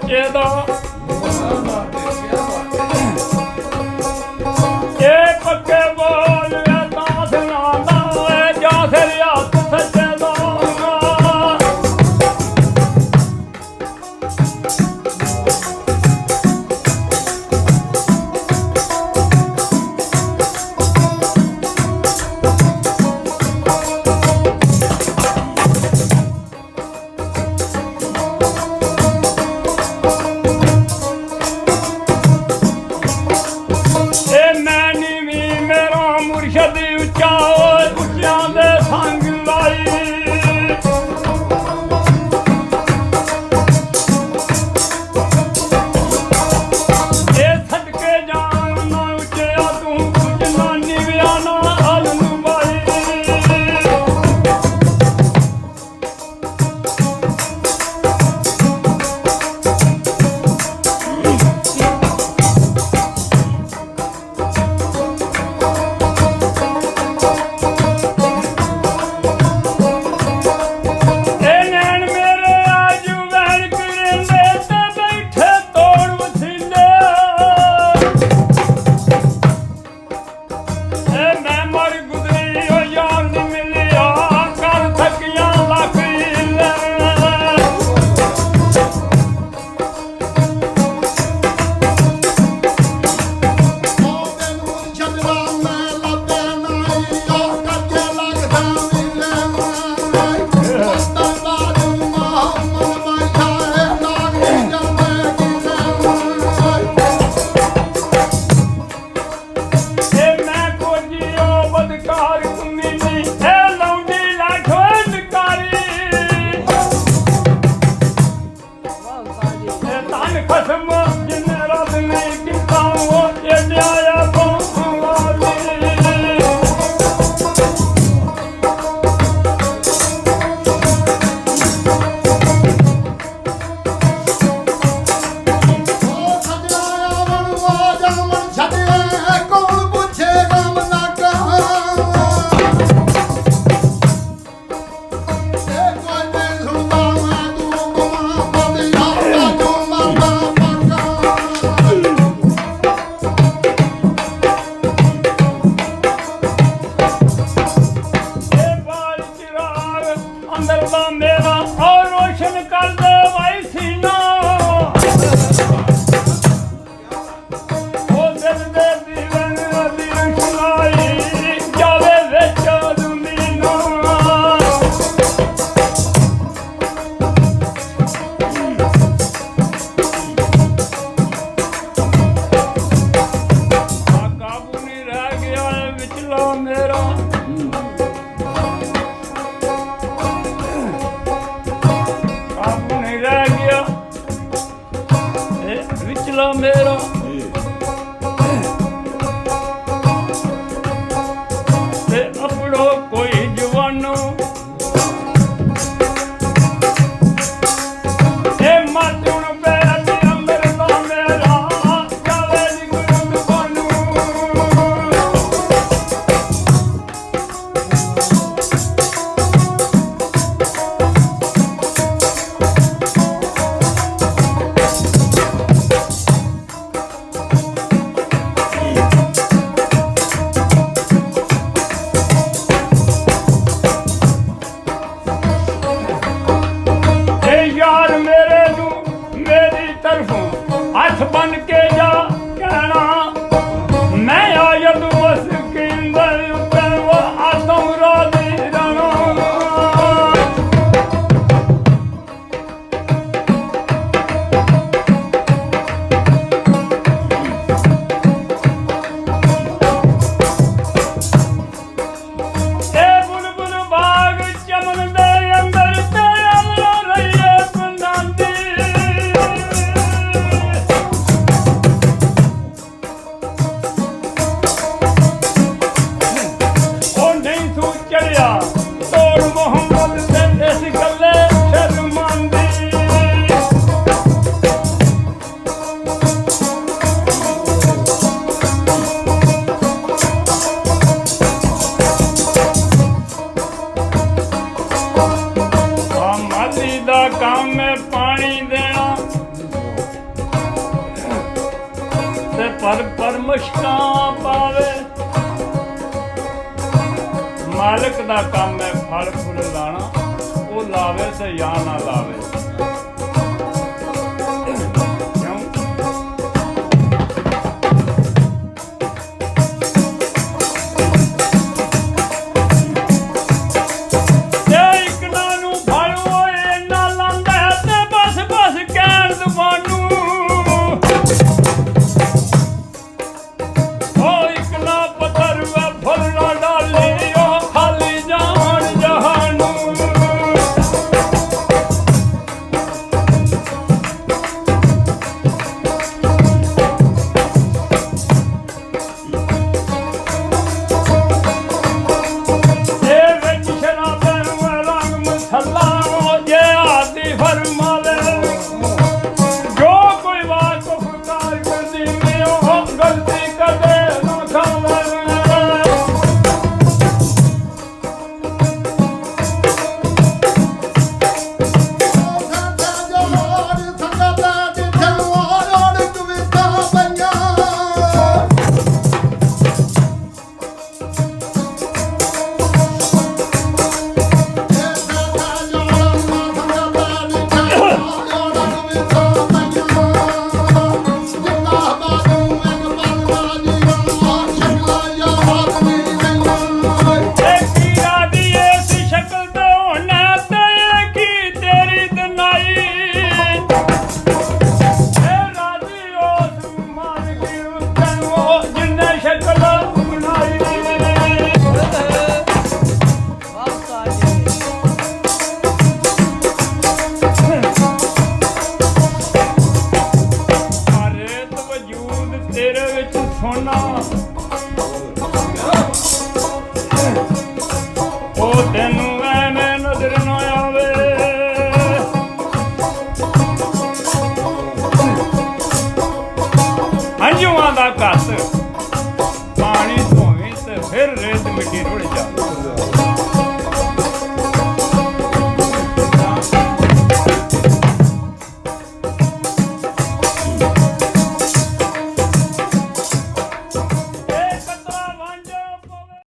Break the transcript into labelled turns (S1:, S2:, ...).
S1: ਸੱਚੇ ਦਾ ਇਹ ਪੱਕੇ ਬੋਲ ਤਾਂ ਸੁਣਾਉਂਦਾ ਜਾਂ ਫਿਰ ਹੱਥ ਸੱਚੇ ਦਾ ਮੁਰਸ਼ਦ ਉੱਚਾ ਉੱਚਿਆਂ ਦੇ ਸੰਗ ਲਾਈ ਇਹ ਸਦਕੇ ਜਾਣ ਨਾ ਉੱਚਿਆ ਤੂੰ ਕੁਝ ਨਾ ਨਿਵਿਆ ਨਾ ਹਲ ਨੂੰ ਬਾਈ ਖਸਮ ਜਿੰਨੇ ਰੱਬ ਨੇ ਕੀਤਾ ਉਹ ਏਡਿਆ ਅੰਦਰ ਦਾ ਮੇਰਾ ਔਰ ਰੋਸ਼ਨ ਕਰ ਦੇ ਵਾਈ ਸੀਨਾ ਉਹ ਦਿਲ ਦੇ ਤੇ ਪਰ ਮੁਸ਼ਕਾਂ ਪਾਵੇ। ਮਾਲਕ ਦਾ ਕੰਮ ਹੈ ਫਲ ਫੁੱਲ ਲਾਣਾ, ਉਹ ਲਾਵੇ ਤੇ ਜਾਂ ਨਾ ਲਾਵੇ। ਉਹ ਤੈਨੂੰ ਐਵੇਂ ਨਜ਼ਰ ਨਾ ਆਵੇ। ਹੰਝੂਆਂ ਦਾ ਘੱਟ ਪਾਣੀ ਧੋਵੀਂ ਤੇ ਫਿਰ ਰੇਤ ਮਿੱਟੀ